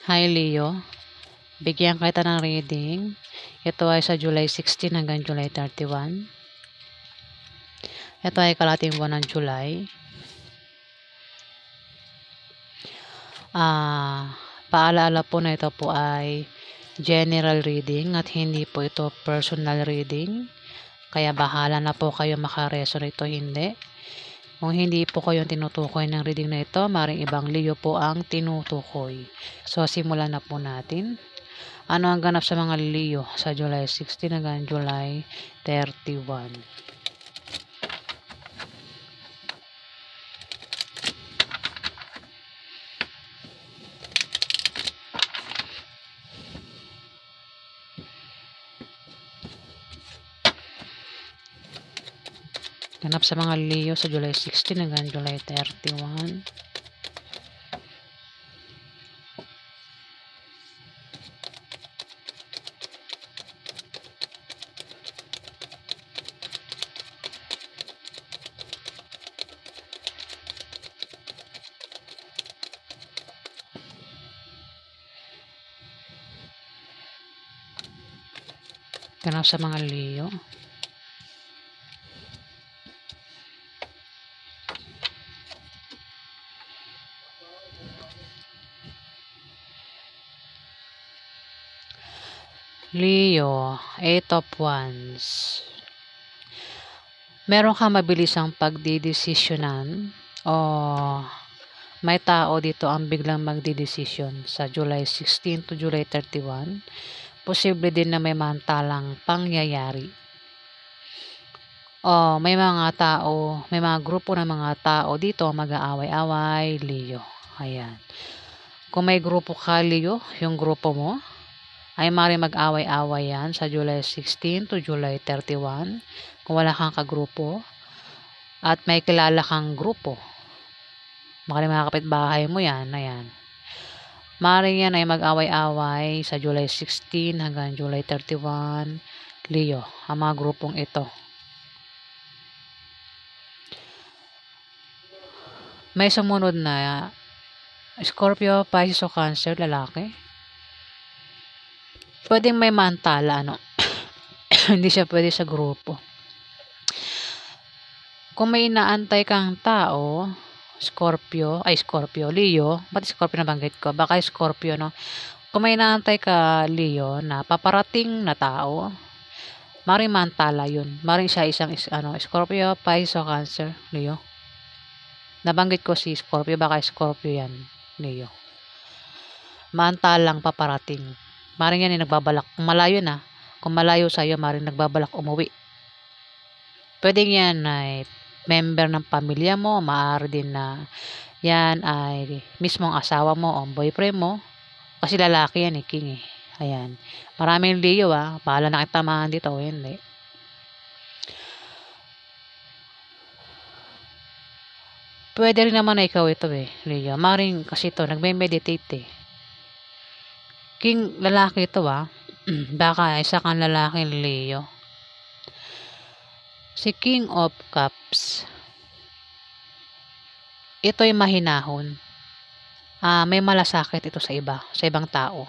Hi Leo, bigyan kita ng reading. Ito ay sa July 16 hanggang July 31. Ito ay kalating buwan ng July. Paalaala po na ito po ay general reading at hindi po ito personal reading. Kaya bahala na po kayo makaresonate o hindi. Kung hindi po kayo tinutukoy ng reading na ito, maring ibang Leo po ang tinutukoy. So, simulan na po natin. Ano ang ganap sa mga Leo sa July 16 hanggang July 31? Ganap sa mga Leo sa July 16 hanggang July 31. Ganap sa mga Leo. Leo, 8 of Wands. Meron kang mabilisang pagdidesisyonan o may tao dito ang biglang magdidesisyon sa July 16 to July 31. Posible din na may mantalang pangyayari. May mga tao, may mga grupo ng mga tao dito mag-aaway-away, Leo. Ayan. Kung may grupo ka, Leo, yung grupo mo, ay maaaring mag-away-away yan sa July 16 to July 31. Kung wala kang kagrupo at may kilala kang grupo, maaaring mga kapitbahay mo yan, ayan. Maaaring yan ay mag-away-away sa July 16 hanggang July 31, Leo, ang mga grupong ito. May sumunod na Scorpio, Pisces o Cancer, lalaki. Pwedeng may mantala, ano? Hindi siya pwede sa grupo. Kung may inaantay kang tao, Scorpio, Leo, ba't Scorpio na banggit ko? Baka Scorpio, no? Kung may inaantay ka, Leo, na paparating na tao, maring mantala yun. Maring siya isang, Scorpio, Pisces o Cancer, Leo. Nabanggit ko si Scorpio, baka Scorpio yan, Leo. Mantalang paparating. Maring yan yung nagbabalak. Kung malayo na, kung malayo sa'yo, maring nagbabalak umuwi. Pwedeng yan ay member ng pamilya mo, maaari din na yan ay mismong asawa mo o boyfriend mo. Kasi lalaki yan king eh. Ayan. Maraming Leo bahala na kitamahan dito o hindi. Pwede rin naman na ikaw ito Leo. Maring kasi ito, nagme-meditate King lalaki ito Baka isa kang lalaking Leo. Si King of Cups. Ito'y mahinahon. May malasakit ito sa ibang tao.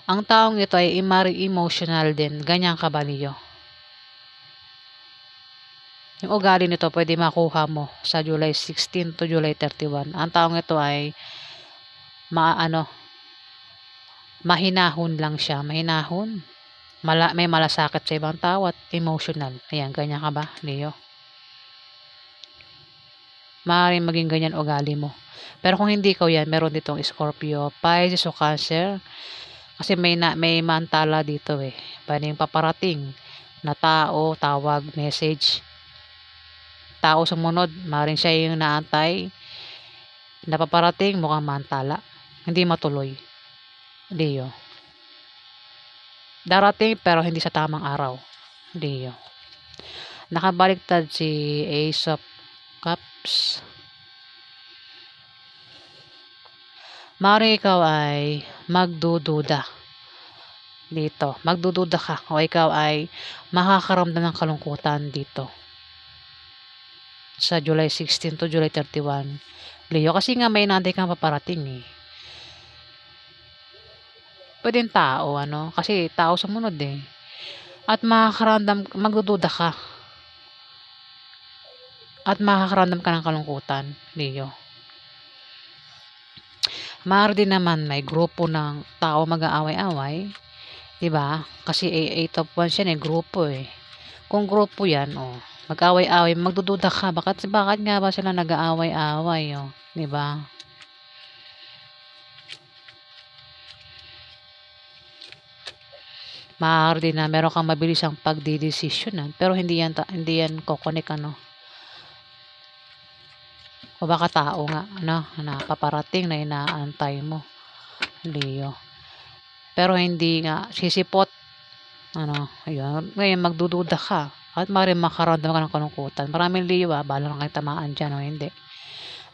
Ang taong ito ay emotional din. Ganyan ka ba, Leo? Yung ugali nito pwede makuha mo sa July 16 to July 31. Ang taong ito ay mahinahon lang siya. Mahinahon. May malasakit sa ibang tao at emotional. Ayan, ganyan ka ba, Leo? Maaaring maging ganyan ugali mo. Pero kung hindi ikaw yan, meron ditong Scorpio, Pisces o Cancer. Kasi may mantala dito Pwedeng paparating na tao, tawag, message. Tao sumunod, maaaring siya yung naantay. Napaparating, mukhang mantala. Hindi matuloy. Leo. Darating pero hindi sa tamang araw. Leo. Nakabaliktad si Ace of Cups. Maaaring ikaw ay magdududa dito. Magdududa ka o ikaw ay makakaramdam ng kalungkutan dito sa July 16 to July 31. Leo, kasi nga may inaantay kang paparating Puwedeng tao ano, kasi tao sumunod, eh. At magdududa ka at makakaramdam ka ng kalungkutan, Leo. Maaari din naman may grupo ng tao mag-aaway-away, 'di ba? Kasi 8 of Wands yan, eh, grupo, eh. Kung grupo yan, mag-away-away, magdududa ka, bakit nga ba sila nag-aaway-away, 'di ba? Maaari din na meron kang mabilisang pagdedesisyonan, pero hindi yan kokonek ano. O baka tao nga ano, na paparating na inaantay mo, Leo. Pero hindi nga sisipot ano, ayun. Ngayon magdududa ka at maaaring makaramdam ka ng kalungkutan. Maraming Leo, bahala na kayong tamaan diyan o hindi.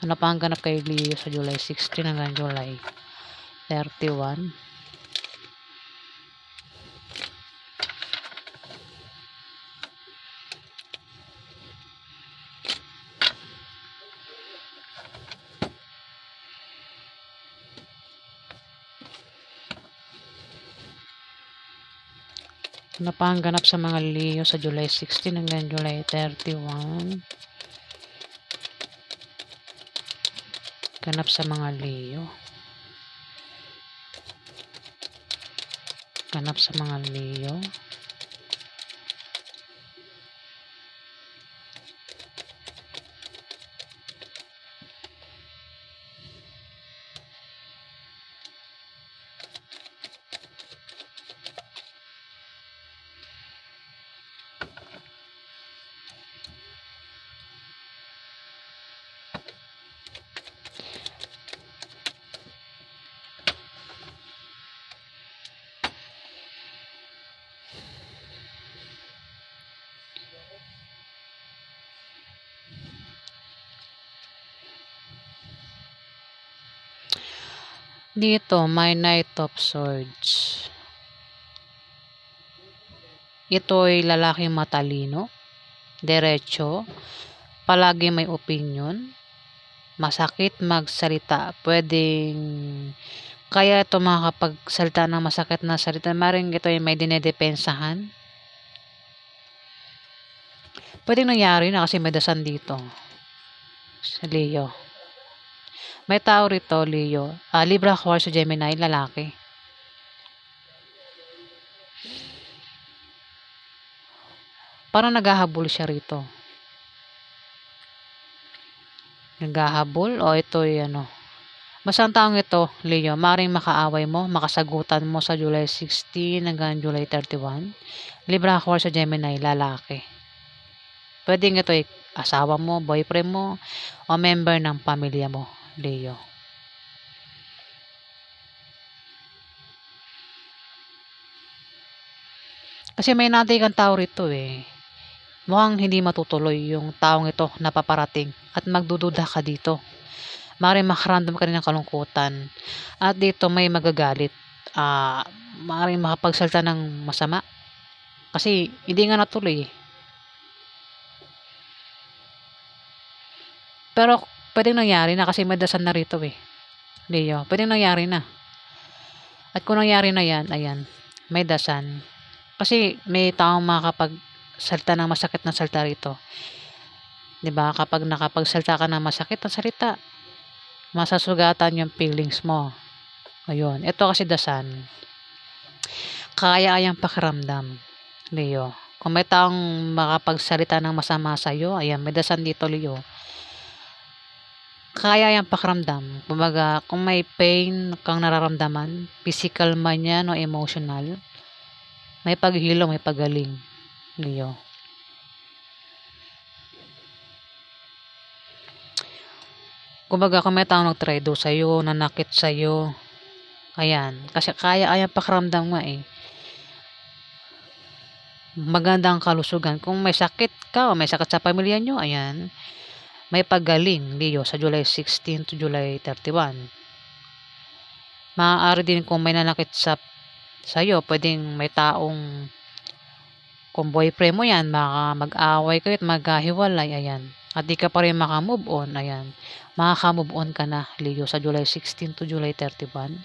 Ano pa ang ganap kay Leo sa July 16 hanggang July 31? Ano pa ang ganap sa mga Leo sa July 16 hanggang July 31? Ganap sa mga Leo. Ganap sa mga Leo. Dito, may Knight of Swords. Ito ay lalaking matalino, diretso, palagi may opinion, masakit magsalita. Kaya ito makakapagsalita ng masakit na salita. Maring ito ay may dinedepensahan. Pwedeng nangyari na kasi may dasan dito sa Leo. May tao rito, Leo. Libra, Aquarius, Gemini, lalaki. Parang naghahabol siya rito. Naghahabol o ito ay ano. Basta ang taong ito, Leo, maring makaaway mo, makasagutan mo sa July 16 hanggang July 31. Libra, Aquarius, Gemini, lalaki. Pwedeng ito ay asawa mo, boyfriend mo, o member ng pamilya mo, Leo. Kasi may natay kang tao rito, eh. Mukhang hindi matutuloy yung taong ito na paparating at magdududa ka dito. Maaaring makaramdam ka rin ng kalungkutan. At dito may magagalit. Maaaring makapagsalita ng masama. Kasi hindi nga natuloy, eh. Pero pwedeng nangyari na kasi may dasal na rito, eh. Leo, pwedeng nangyari na. At kung nangyari na yan, ayan, may dasan. Kasi may taong makakapagsalita ng masakit na salita rito. 'Di ba? Kapag nakapagsalita ka ng masakit na salita, masasugatan yung feelings mo. Ayun. Ito kasi dasan. Kaya-ayang pakiramdam, Leo. Kung may taong makapagsalita ng masama sa'yo, ayan, may dasan dito, Leo. Kaya-ayang pakiramdam. Kumbaga, kung may pain kang nararamdaman, physical man yan o emotional, may paghilo, may pagaling, Leo. Kumbaga, kung may taong nagtraydo sa'yo, nanakit sa'yo, ayan, kasi kaya-ayang pakiramdam nga, eh. Magandang kalusugan. Kung may sakit ka o may sakit sa pamilya nyo, ayan, may paggaling, Leo, sa July 16 to July 31. Maaari din kung may nanakit sa'yo, pwedeng may taong, kung boyfriend mo yan, mag-away kayo at magkahiwalay, ayan. At di ka pa rin makamove on, ayan. Makaka-move on ka na, Leo, sa July 16 to July 31.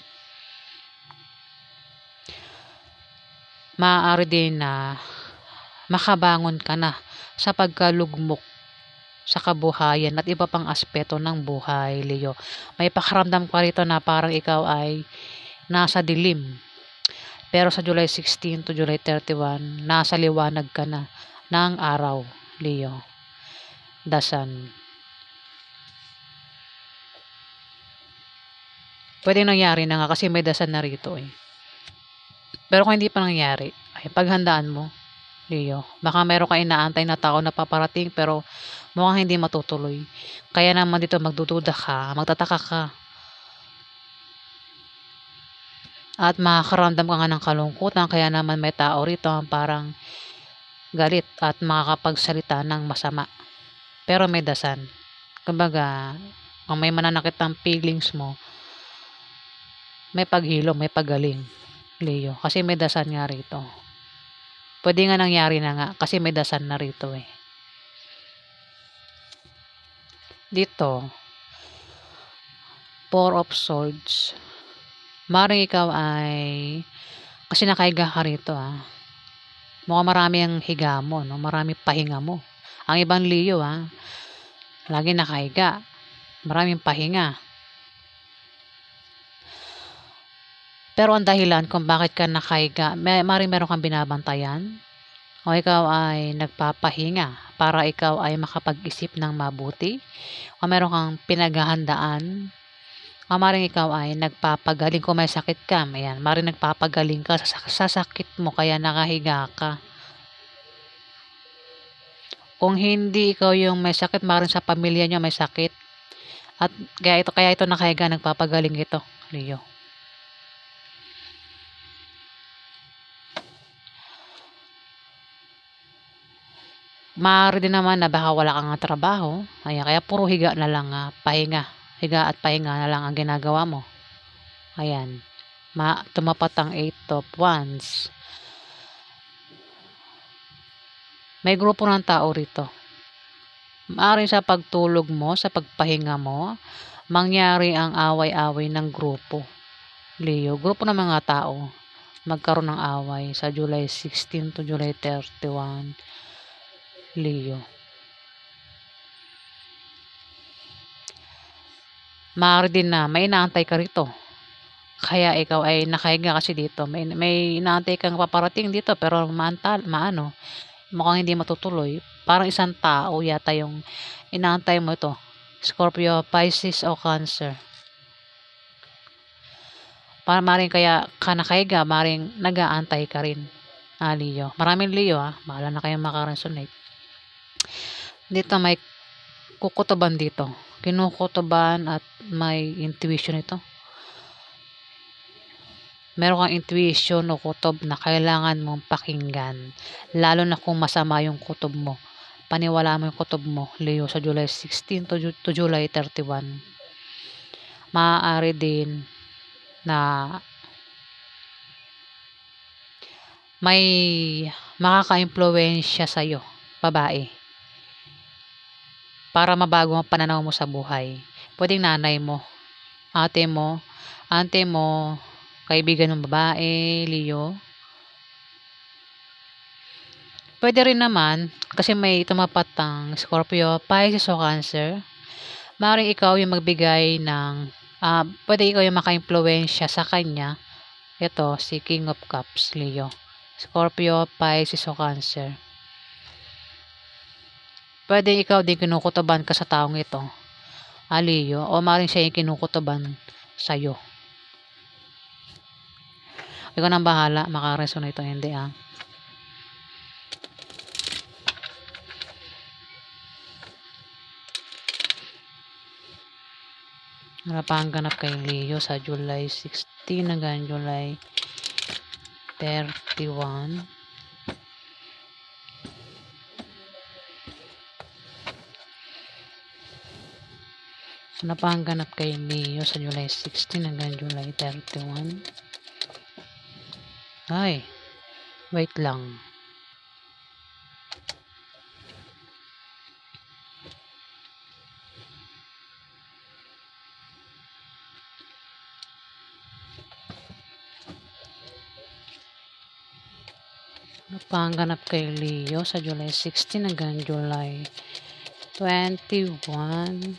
maaari din na makabangon ka na sa pagkalugmok sa kabuhayan at iba pang aspeto ng buhay, Leo. May pakaramdam ka rito na parang ikaw ay nasa dilim. Pero sa July 16 to July 31, nasa liwanag ka na ng araw, Leo. The sun. Pwede nangyari na nga kasi may dasan na rito eh. Pero kung hindi pa nangyari, ay paghandaan mo, Leo. Baka meron ka inaantay na tao na paparating pero mukhang hindi matutuloy. Kaya naman dito magdududa ka, magtataka ka. At makakaramdam ka nga ng kalungkutan kaya naman may tao rito ang parang galit at makakapagsalita ng masama. Pero may dasan. Kumbaga, kung may mananakit ng feelings mo, may paghilo, may pagaling, Leo. Kasi may dasan nga rito. Pwede nga nangyari na nga kasi may dasan na rito eh. Dito, Four of Swords. Maring ikaw ay, kasi nakahiga ka rito mukhang marami ang higa mo, no? Marami pahinga mo. Ang ibang Leo lagi nakahiga. Maraming pahinga. Pero ang dahilan kung bakit ka nakahiga, maring meron kang binabantayan o ikaw ay nagpapahinga para ikaw ay makapag-isip ng mabuti o meron kang pinaghahandaan o maring ikaw ay nagpapagaling kung may sakit ka. Ayan, maring nagpapagaling ka sa sakit mo kaya nakahiga ka. Kung hindi ikaw yung may sakit, maring sa pamilya nyo may sakit. At kaya ito nakahiga, nagpapagaling ito, Leo. Maaari din naman na baka wala kang trabaho. Ayan, kaya puro higa na lang, pahinga. Higa at pahinga na lang ang ginagawa mo. Ayan. Tumapat ang 8 of Wands. May grupo ng tao rito. Maaari sa pagtulog mo, sa pagpahinga mo, mangyari ang away-away ng grupo. Leo, grupo ng mga tao magkaroon ng away sa July 16 to July 31. Leo. Maaari din na may inaantay ka rito. Kaya ikaw ay nakahiga kasi dito. May inaantay kang paparating dito pero mukhang hindi matutuloy. Parang isang tao yata yung inaantay mo ito. Scorpio, Pisces o Cancer. Para maring kaya ka nakahiga, maring nag-aantay ka rin. Leo. Maraming Leo Bahala na kayong makaresonate. Dito may kukutuban dito. Kinukutuban at may intuition ito. Meron kang intuition o kutob na kailangan mong pakinggan. Lalo na kung masama yung kutob mo. Paniwala mo yung kutob mo, Leo, sa July 16 to July 31. Maaari din na may makaka-impluwensya sa'yo, babae. Para mabago ang pananaw mo sa buhay. Pwedeng nanay mo, ate mo, kaibigan ng babae, Leo. Pwede rin naman, kasi may tumapat ang Scorpio, Pisces o Cancer. Maaaring ikaw yung magbigay ng, pwede ikaw yung maka-impluwensya sa kanya. Ito, si King of Cups, Leo. Scorpio, Pisces o Cancer. Pwede ikaw din kinukutuban ka sa taong ito, Leo, o maaaring siya yung kinukutuban sa'yo. Ikaw nang bahala, makaresonate ito, hindi Ano pa ang ganap kay Leo sa July 16 hanggang July 31. Ano pa ang ganap kay Leo sa July 16 hanggang July 31? Ay, wait lang. Napanganap kay Leo sa July 16 hanggang July 21.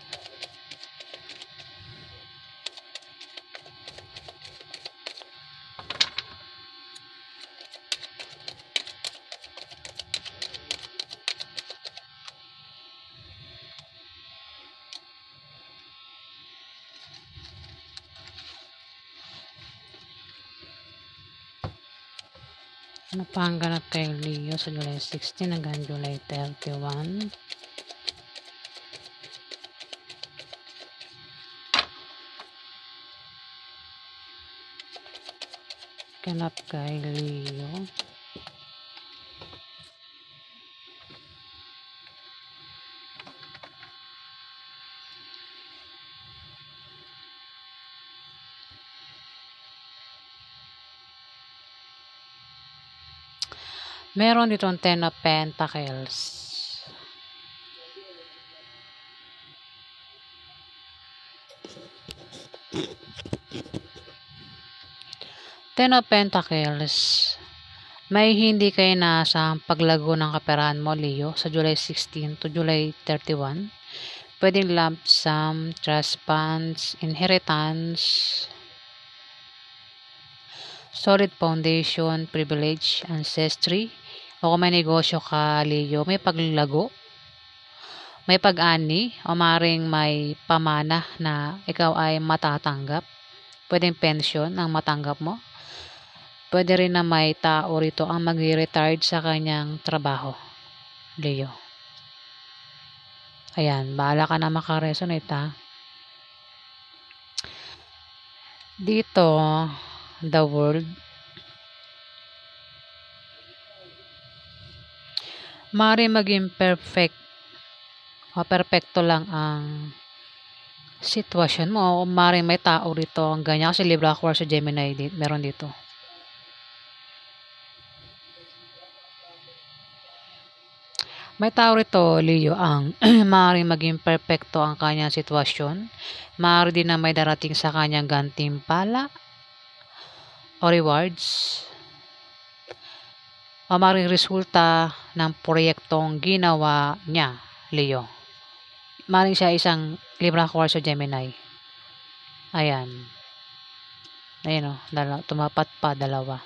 Napanganap kay Leo sa July 16 hanggang July 31. Ganap kay Leo. Meron ditong 10 of Pentacles. Ten of Pentacles. May hindi kayo inaasahang paglago ng kaperahan mo, Leo, sa July 16 to July 31. Pwedeng lump sum, trust funds, inheritance, solid foundation, privilege, ancestry. O kung may negosyo ka, Leo, may paglago, may pag-ani, o maring may pamana na ikaw ay matatanggap. Pwedeng pension ang matanggap mo. Pwede rin na may tao rito ang mag-retired sa kanyang trabaho, Leo. Ayan, bahala ka na makaresonate ha. Dito, the world. Mari maging perfect o perfecto lang ang sitwasyon mo. O mari may tao rito ang ganyan. Kasi Libra, Aquarius, Gemini, meron dito. May tao rito, Leo, ang maaaring maging perfecto ang kanyang sitwasyon. Maaari din na may darating sa kanyang gantimpala o rewards. O maaaring resulta ng proyektong ginawa niya, Leo. Maaaring siya isang Libra, Aquarius o Gemini. Ayan. Ayan o, tumapat pa, dalawa.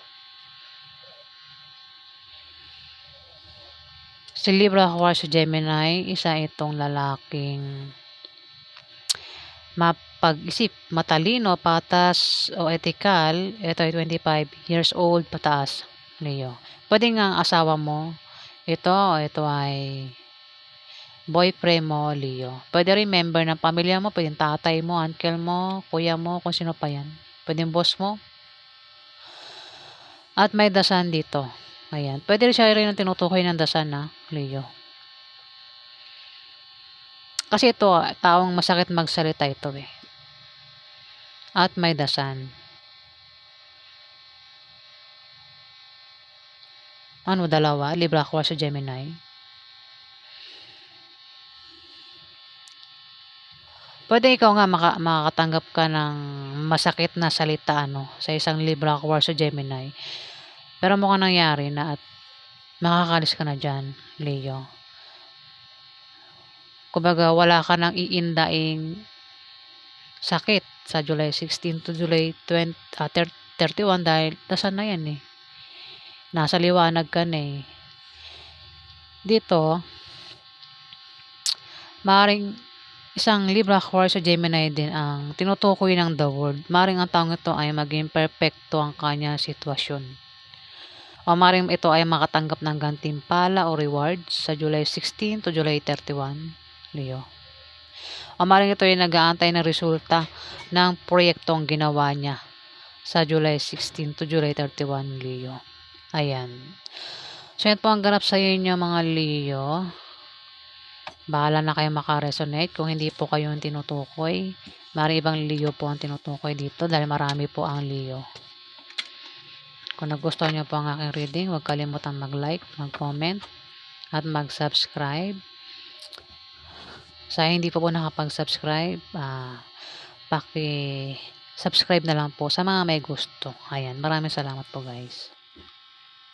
Si Libra, Aquarius, Gemini, isa itong lalaking mapag-isip, matalino, patas o ethical. Ito ay 25 years old pataas, Leo. Pwede nga asawa mo. Ito ay boyfriend mo, Leo. Pwede rin member ng pamilya mo. Pwede tatay mo, uncle mo, kuya mo, kung sino pa yan. Pwede boss mo. At may dasan dito. Ayan. Pwede rin siya rin ang tinutukoy ng dasan na, Leo. Kasi ito, taong masakit magsalita ito eh. At may dasan. Ano, dalawa? Libra, Aquarius, Gemini. Pwede ikaw nga makakatanggap ka ng masakit na salita sa isang Libra, Aquarius, Gemini. Pero mukhang nangyari na at makakalis ka na dyan, Leo. Kumbaga, wala ka nang iindaing sakit sa July 16 to July 31 dahil dasan na yan eh. Nasa liwanag ka na eh. Dito, maaaring isang Libra, Aquarius, Gemini din ang tinutukoy ng the world. Maaaring ang taong ito ay maging perfecto ang kanya sitwasyon. O maaaring ito ay makatanggap ng gantimpala o rewards sa July 16 to July 31, Leo. O maaaring ito ay nag-aantay ng resulta ng proyektong ginawa niya sa July 16 to July 31, Leo. Ayan. So, yan po ang ganap sa inyo mga Leo. Bahala na kayo makaresonate kung hindi po kayo yung tinutukoy. Maaaring ibang Leo po ang tinutukoy dito dahil marami po ang Leo. Kung nagustuhan niyo po ang aking reading, huwag kalimutan mag-like, mag-comment, at mag-subscribe. Sa hindi pa po nakapag-subscribe, paki-subscribe na lang po sa mga may gusto. Ayan, maraming salamat po guys.